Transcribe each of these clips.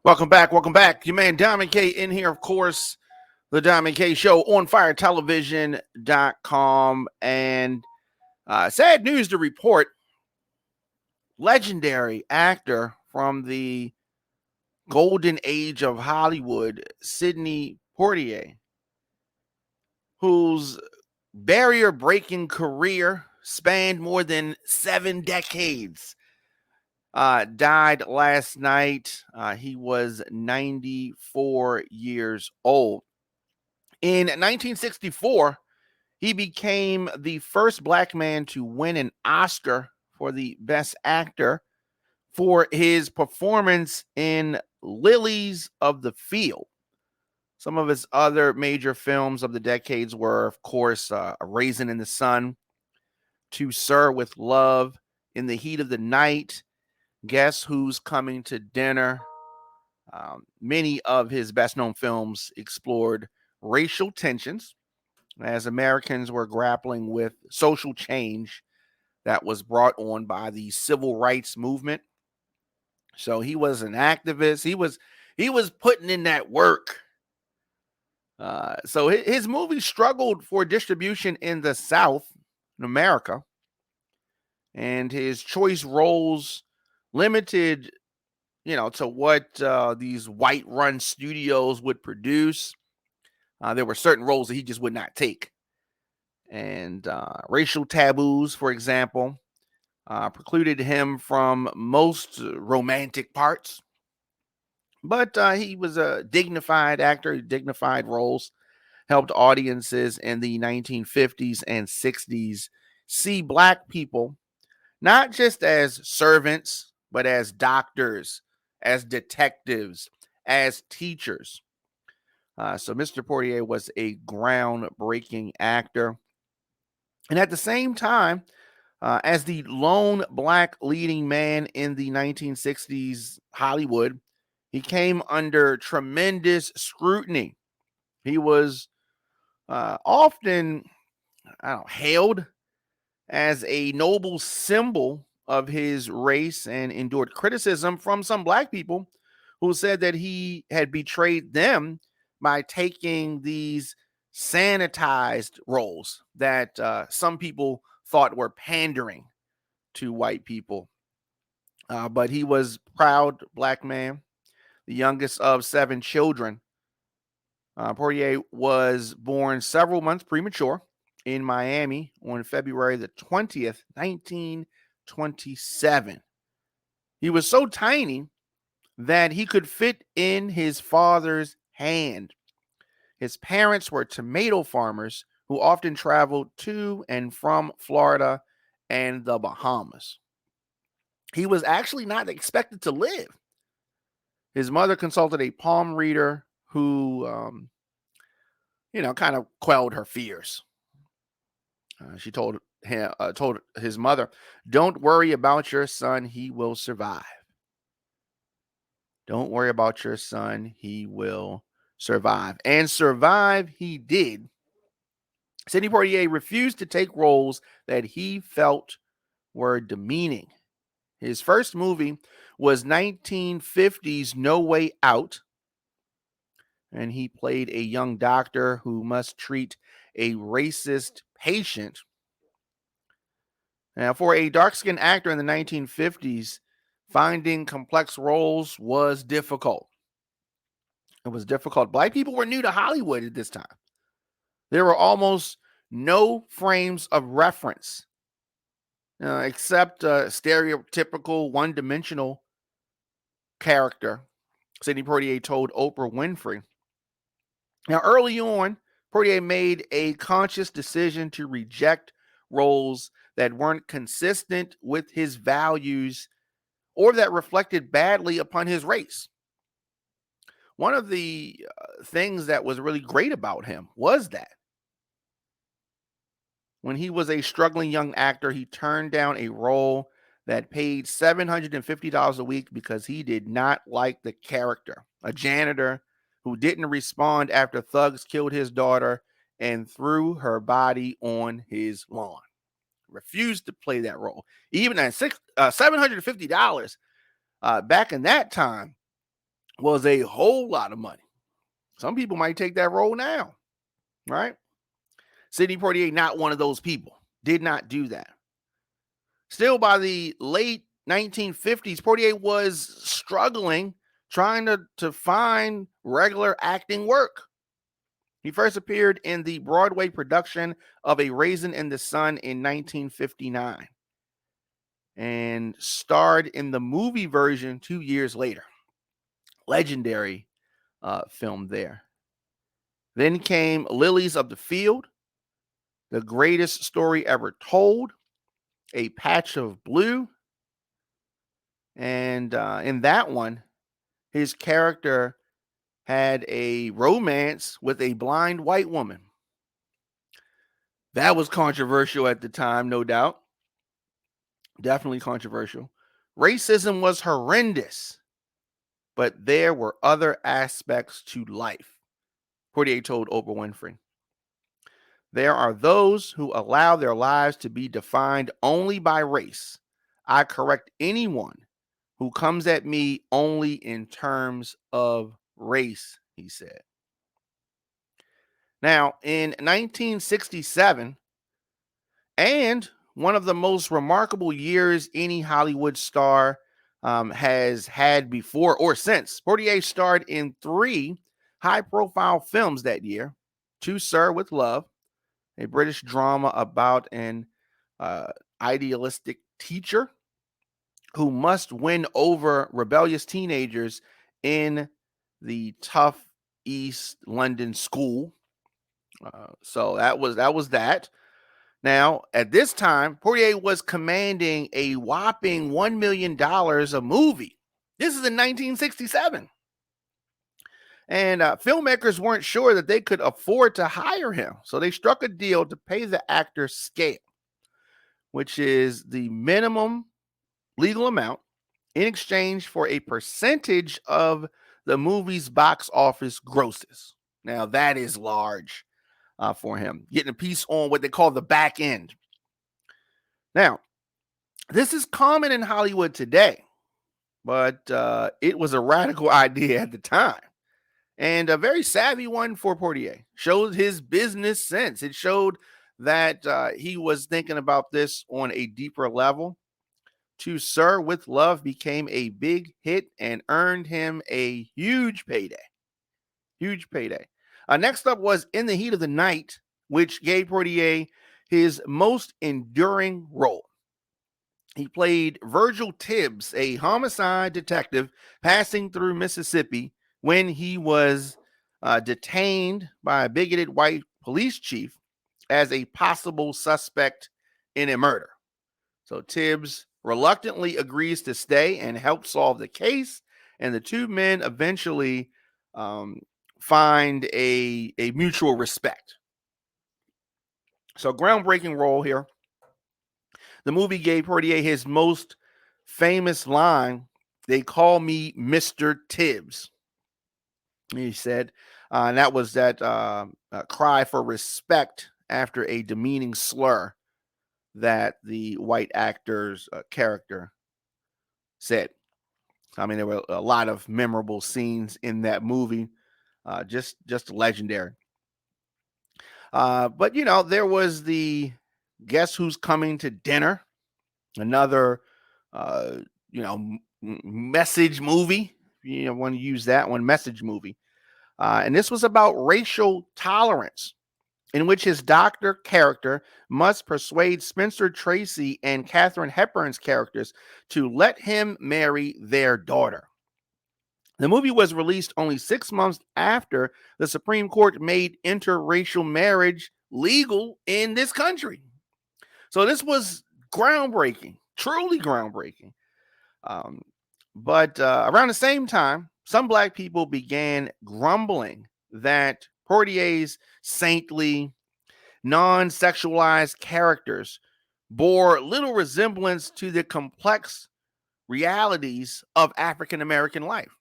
Welcome back. Welcome back. Your man Diamond K in here, of course. The Diamond K Show on firetelevision.com. And sad news to report, legendary actor from the golden age of Hollywood, Sidney Poitier, whose barrier-breaking career spanned more than 7 decades, died last night. He was 94 years old. In 1964, he became the first black man to win an Oscar for the Best Actor for his performance in Lilies of the Field. Some of his other major films of the decades were, of course, A Raisin in the Sun, To Sir with Love, In the Heat of the Night, Guess Who's Coming to Dinner. Many of his best-known films explored racial tensions as Americans were grappling with social change that was brought on by the civil rights movement. So he was an activist. He was putting in that work. So his movie struggled for distribution in the South, in America, and his choice roles limited, to what these white-run studios would produce. There were certain roles that he just would not take. And racial taboos, for example, precluded him from most romantic parts. But he was a dignified actor, dignified roles, helped audiences in the 1950s and 60s see black people not just as servants, but as doctors, as detectives, as teachers. So Mr. Poitier was a groundbreaking actor. And at the same time, as the lone black leading man in the 1960s Hollywood, he came under tremendous scrutiny. He was often hailed as a noble symbol of his race and endured criticism from some black people who said that he had betrayed them by taking these sanitized roles that some people thought were pandering to white people. But he was a proud black man, the youngest of 7 children. Poitier was born several months premature in Miami on February the 20th, 1927. He was so tiny that he could fit in his father's hand. His parents were tomato farmers who often traveled to and from Florida and the Bahamas. He was actually not expected to live. His mother consulted a palm reader who, kind of quelled her fears. She told his mother, "Don't worry about your son; he will survive. Don't worry about your son; he will survive." And survive he did. Sidney Poitier refused to take roles that he felt were demeaning. His first movie was 1950's No Way Out, and he played a young doctor who must treat a racist patient. Now, for a dark-skinned actor in the 1950s, finding complex roles was difficult. It was difficult. Black people were new to Hollywood at this time. There were almost no frames of reference, except a stereotypical one-dimensional character. Sidney Poitier told Oprah Winfrey. Now, early on, Poitier made a conscious decision to reject roles that weren't consistent with his values or that reflected badly upon his race. One of the things that was really great about him was that when he was a struggling young actor, he turned down a role that paid $750 a week because he did not like the character, a janitor who didn't respond after thugs killed his daughter and threw her body on his lawn. Refused to play that role. Even at $750 back in that time was a whole lot of money. Some people might take that role now, right? Sidney Poitier, not one of those people, did not do that. Still, by the late 1950s, Poitier was struggling trying to find regular acting work. He first appeared in the Broadway production of A Raisin in the Sun in 1959 and starred in the movie version 2 years later. Legendary film there. Then came Lilies of the Field, The Greatest Story Ever Told, A Patch of Blue. And in that one, his character had a romance with a blind white woman. That was controversial at the time, no doubt. Definitely controversial. Racism was horrendous, but there were other aspects to life, Poitier told Oprah Winfrey. There are those who allow their lives to be defined only by race. I correct anyone who comes at me only in terms of race, he said. Now, in 1967, and one of the most remarkable years any Hollywood star has had before or since, Poitier starred in 3 high-profile films that year. To Sir with Love, a British drama about an idealistic teacher who must win over rebellious teenagers in the tough East London school. So that was that. Now, at this time, Poitier was commanding a whopping $1 million a movie. This is in 1967. And filmmakers weren't sure that they could afford to hire him. So they struck a deal to pay the actor scale, which is the minimum legal amount in exchange for a percentage of the movie's box office grosses. Now, that is large for him, getting a piece on what they call the back end. Now, this is common in Hollywood today, but it was a radical idea at the time and a very savvy one for Poitier. Showed his business sense. It showed that he was thinking about this on a deeper level. To Sir with Love became a big hit and earned him a huge payday. Huge payday. Next up was In the Heat of the Night, which gave Poitier his most enduring role. He played Virgil Tibbs, a homicide detective passing through Mississippi when he was detained by a bigoted white police chief as a possible suspect in a murder. So Tibbs reluctantly agrees to stay and help solve the case, and the two men eventually find a mutual respect. So groundbreaking role here. The movie gave Poitier his most famous line, "They call me Mr. Tibbs," he said. And that was that cry for respect after a demeaning slur that the white actor's character said. I mean, there were a lot of memorable scenes in that movie, just legendary. But, you know, there was the Guess Who's Coming to Dinner, another, message movie. You know, want to use that one, message movie. And this was about racial tolerance, in which his doctor character must persuade Spencer Tracy and Katharine Hepburn's characters to let him marry their daughter. The movie was released only 6 months after the Supreme Court made interracial marriage legal in this country. So this was groundbreaking, truly groundbreaking. But around the same time, some Black people began grumbling that Poitier's saintly, non-sexualized characters bore little resemblance to the complex realities of African American life.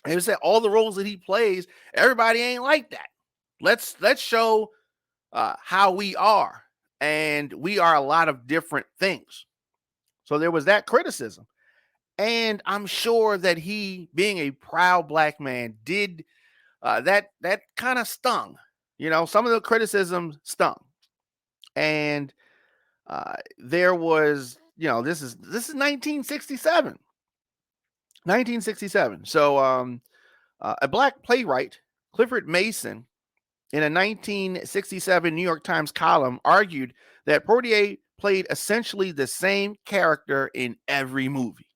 And they said all the roles that he plays, everybody ain't like that. Let's show how we are, and we are a lot of different things. So there was that criticism. And I'm sure that he, being a proud black man, did that kind of stung. Some of the criticism stung. And there was, this is 1967. 1967. So a black playwright, Clifford Mason, in a 1967 New York Times column, argued that Poitier played essentially the same character in every movie.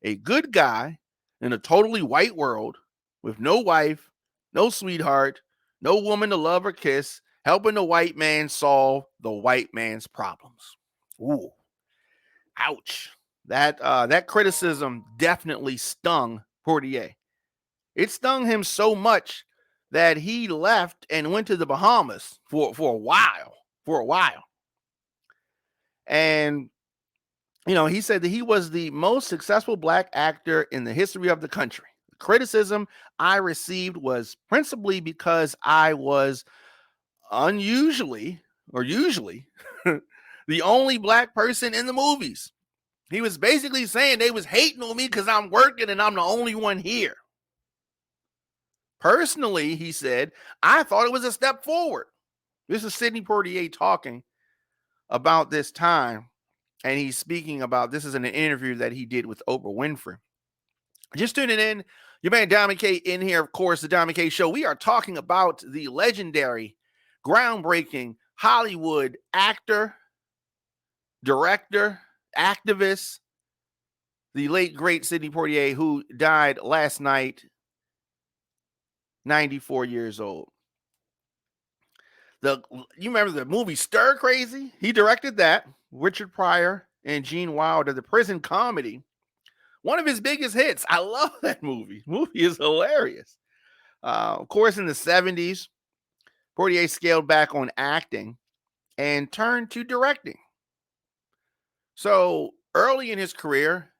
A good guy in a totally white world with no wife, no sweetheart, no woman to love or kiss, helping the white man solve the white man's problems. Ooh, ouch. That criticism definitely stung Poitier. It stung him so much that he left and went to the Bahamas for a while. For a while. And he said that he was the most successful black actor in the history of the country. The criticism I received was principally because I was unusually or usually the only black person in the movies. He was basically saying they was hating on me because I'm working and I'm the only one here. Personally, he said, I thought it was a step forward. This is Sidney Poitier talking about this time. And he's speaking about, this is in an interview that he did with Oprah Winfrey. Just tuning in, your man Diamond K in here, of course, the Diamond K Show. We are talking about the legendary, groundbreaking Hollywood actor, director, activist, the late, great Sidney Poitier, who died last night, 94 years old. You remember the movie Stir Crazy? He directed that. Richard Pryor and Gene Wilder, the prison comedy. One of his biggest hits. I love that movie. The movie is hilarious. Of course, in the 70s, Poitier scaled back on acting and turned to directing. So early in his career,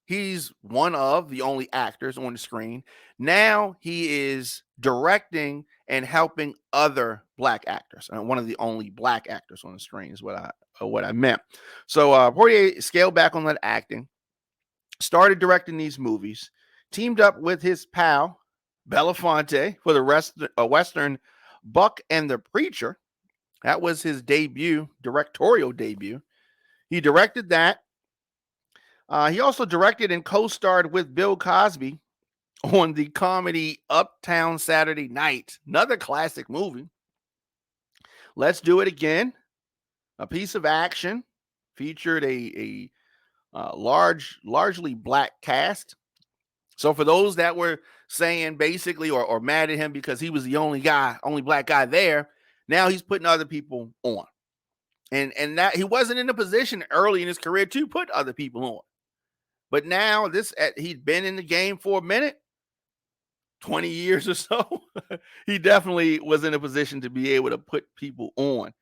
he's one of the only actors on the screen. Now he is directing and helping other black actors. One of the only black actors on the screen is what I meant. So Poitier scaled back on that acting, started directing these movies, teamed up with his pal Belafonte for the Western Buck and the Preacher. That was his directorial debut. He directed that. He also directed and co-starred with Bill Cosby on the comedy Uptown Saturday Night, another classic movie. Let's Do It Again, a piece of action, featured a largely black cast. So for those that were saying basically or mad at him because he was the only black guy there, now he's putting other people on. And that he wasn't in a position early in his career to put other people on. But now he'd been in the game for a minute, 20 years or so. He definitely was in a position to be able to put people on.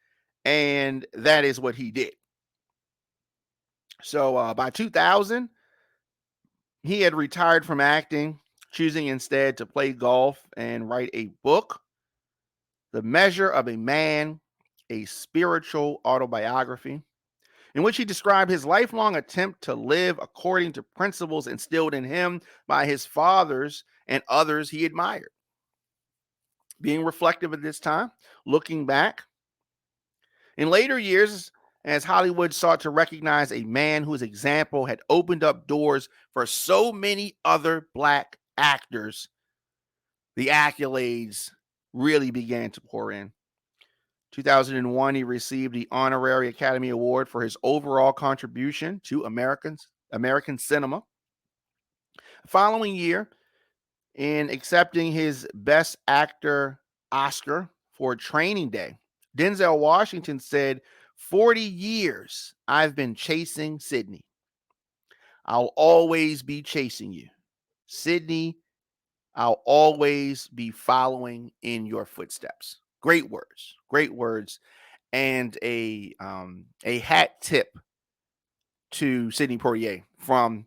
And that is what he did. So by 2000, he had retired from acting, choosing instead to play golf and write a book, The Measure of a Man, a spiritual autobiography, in which he described his lifelong attempt to live according to principles instilled in him by his fathers and others he admired. Being reflective at this time, looking back, in later years, as Hollywood sought to recognize a man whose example had opened up doors for so many other black actors, the accolades really began to pour in. 2001, he received the Honorary Academy Award for his overall contribution to American cinema. The following year, in accepting his Best Actor Oscar for Training Day, Denzel Washington said, 40 years I've been chasing Sidney. I'll always be chasing you. Sidney, I'll always be following in your footsteps. Great words, and a hat tip to Sidney Poitier from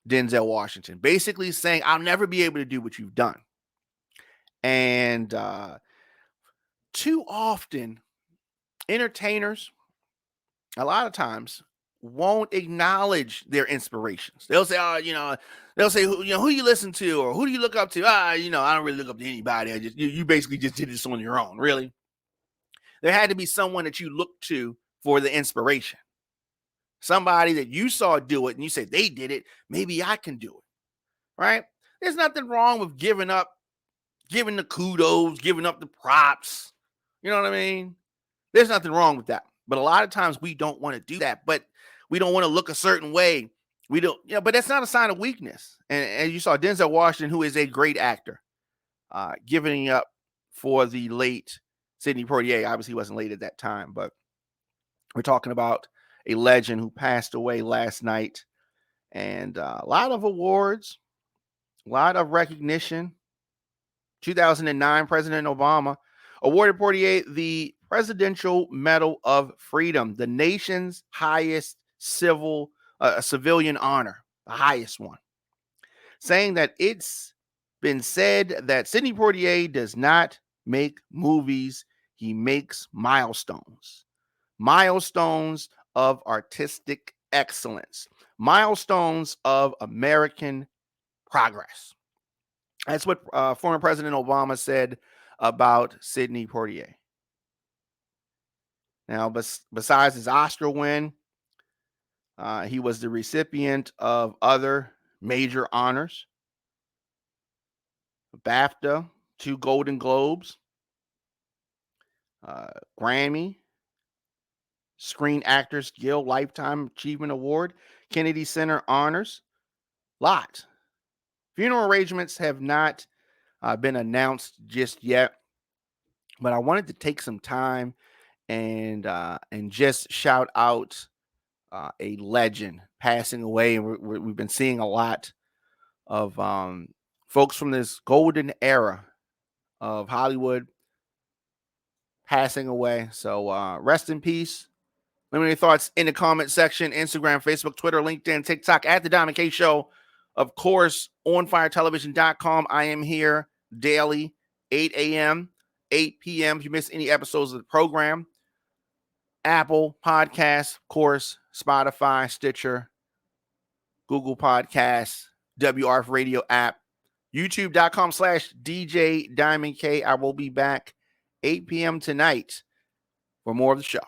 Denzel Washington, basically saying, I'll never be able to do what you've done. And too often, entertainers, a lot of times, won't acknowledge their inspirations. They'll say, they'll say, who you listen to or who do you look up to? I don't really look up to anybody. I just, you basically just did this on your own. Really? There had to be someone that you looked to for the inspiration. Somebody that you saw do it and you said they did it. Maybe I can do it. Right? There's nothing wrong with giving the kudos, giving up the props. You know what I mean? There's nothing wrong with that. But a lot of times we don't want to do that. But we don't want to look a certain way. We don't, but that's not a sign of weakness. And you saw Denzel Washington, who is a great actor, giving up for the late Sidney Poitier. Obviously, he wasn't late at that time, but we're talking about a legend who passed away last night. And a lot of awards, a lot of recognition. 2009, President Obama awarded Poitier the Presidential Medal of Freedom, the nation's highest civilian honor, the highest one, saying that it's been said that Sidney Poitier does not make movies, he makes milestones of artistic excellence, milestones of American progress. That's what former President Obama said about Sidney Poitier. Now, besides his Oscar win, he was the recipient of other major honors: BAFTA, 2 Golden Globes, Grammy, Screen Actors Guild Lifetime Achievement Award, Kennedy Center honors. Lot. Funeral arrangements have not been announced just yet, but I wanted to take some time and just shout out a legend passing away. And we've been seeing a lot of folks from this golden era of Hollywood passing away. So rest in peace. Let me know your thoughts in the comment section. Instagram, Facebook, Twitter, LinkedIn, TikTok, at The Diamond K Show. Of course, onfiretelevision.com. I am here daily, 8 a.m., 8 p.m. If you miss any episodes of the program, Apple Podcasts, of course, Spotify, Stitcher, Google Podcasts, WRF Radio app, youtube.com/DJ Diamond K. I will be back 8 p.m. tonight for more of the show.